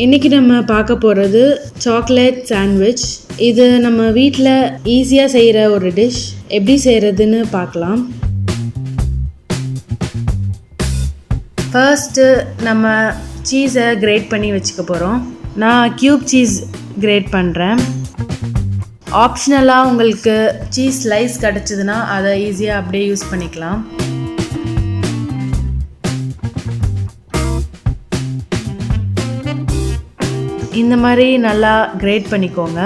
இன்றைக்கி நம்ம பார்க்க போகிறது சாக்லேட் சாண்ட்விச். இது நம்ம வீட்டில் ஈஸியாக செய்கிற ஒரு டிஷ். எப்படி செய்கிறதுன்னு பார்க்கலாம். ஃபர்ஸ்ட்டு நம்ம சீஸை கிரேட் பண்ணி வச்சுக்க போகிறோம். நான் க்யூப் சீஸ் கிரேட் பண்ணுறேன். ஆப்ஷனலாக உங்களுக்கு சீஸ் ஸ்லைஸ் கிடச்சிதுன்னா அதை ஈஸியாக அப்படியே யூஸ் பண்ணிக்கலாம். இந்த மாதிரி நல்லா கிரேட் பண்ணிக்கோங்க.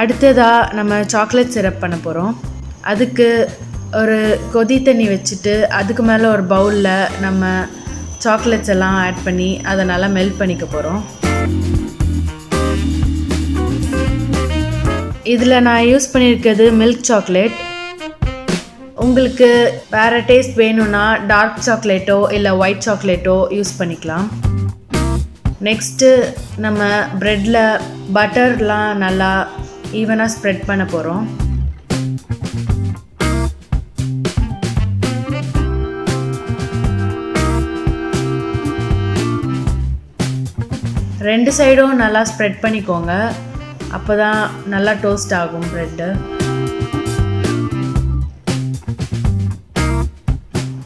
அடுத்ததாக நம்ம சாக்லேட் சிரப் பண்ண போகிறோம். அதுக்கு ஒரு கொதி தண்ணி வச்சுட்டு அதுக்கு மேலே ஒரு பவுலில் நம்ம சாக்லேட்ஸ் எல்லாம் ஆட் பண்ணி அதை நல்லா மெல்ட் பண்ணிக்க போகிறோம். இதில் நான் யூஸ் பண்ணியிருக்கிறது மில்க் சாக்லேட். உங்களுக்கு வேறு டேஸ்ட் வேணும்னா டார்க் சாக்லேட்டோ இல்லை ஒயிட் சாக்லேட்டோ யூஸ் பண்ணிக்கலாம். நெக்ஸ்ட்டு நம்ம ப்ரெட்டில் பட்டர்லாம் நல்லா ஈவனாக ஸ்ப்ரெட் பண்ண போகிறோம். ரெண்டு சைடும் நல்லா ஸ்ப்ரெட் பண்ணிக்கோங்க. அப்போ தான் நல்லா டோஸ்ட் ஆகும் ப்ரெட்டு.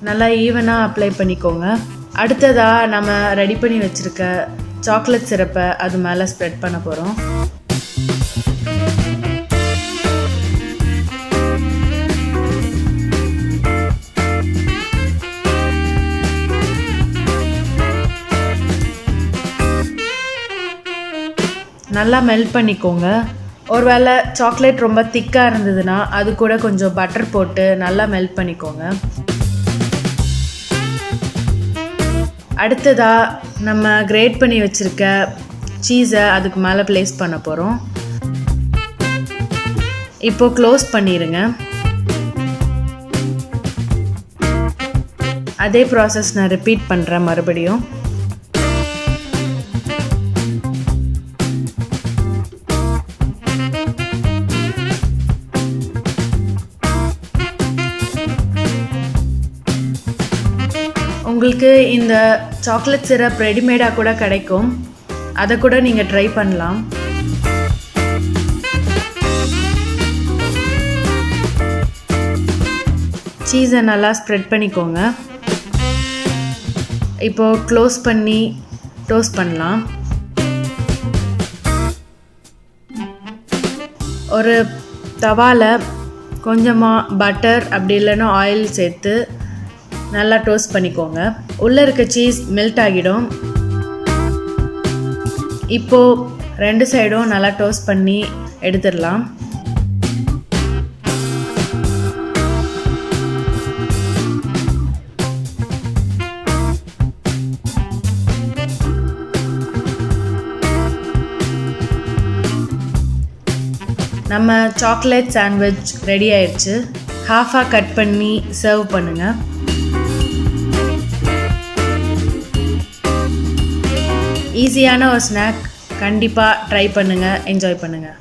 நல்லா ஈவனாக அப்ளை பண்ணிக்கோங்க. அடுத்ததாக நம்ம ரெடி பண்ணி வச்சுருக்க சாக்லேட் சிரப்பை அது மேலே ஸ்ப்ரெட் பண்ண போகிறோம். நல்லா மெல்ட் பண்ணிக்கோங்க. ஒருவேளை சாக்லேட் ரொம்ப திக்காக இருந்ததுன்னா அது கூட கொஞ்சம் பட்டர் போட்டு நல்லா மெல்ட் பண்ணிக்கோங்க. அடுத்ததாக நம்ம கிரேட் பண்ணி வச்சுருக்க சீஸை அதுக்கு மேலே ப்ளேஸ் பண்ண போகிறோம். இப்போது க்ளோஸ் பண்ணிடுங்க. அதே ப்ராசஸ் நான் ரிப்பீட் பண்ணுறேன் மறுபடியும். உங்களுக்கு இந்த சாக்லேட் சிரப் ரெடிமேடாக கூட கிடைக்கும். அதை கூட நீங்கள் ட்ரை பண்ணலாம். சீஸை நல்லா ஸ்ப்ரெட் பண்ணிக்கோங்க. இப்போது க்ளோஸ் பண்ணி டோஸ்ட் பண்ணலாம். ஒரு தவாவில் கொஞ்சமாக பட்டர் அப்படி இல்லைன்னா ஆயில் சேர்த்து நல்லா டோஸ்ட் பண்ணிக்கோங்க. உள்ளே இருக்க சீஸ் மெல்ட் ஆகிடும். இப்போது ரெண்டு சைடும் நல்லா டோஸ்ட் பண்ணி எடுத்துடலாம். நம்ம சாக்லேட் சாண்ட்விச் ரெடி ஆயிடுச்சு. ஹாஃபாக கட் பண்ணி சர்வ் பண்ணுங்கள். ஈஸியான ஒரு ஸ்நாக். கண்டிப்பாக ட்ரை பண்ணுங்கள், என்ஜாய் பண்ணுங்கள்.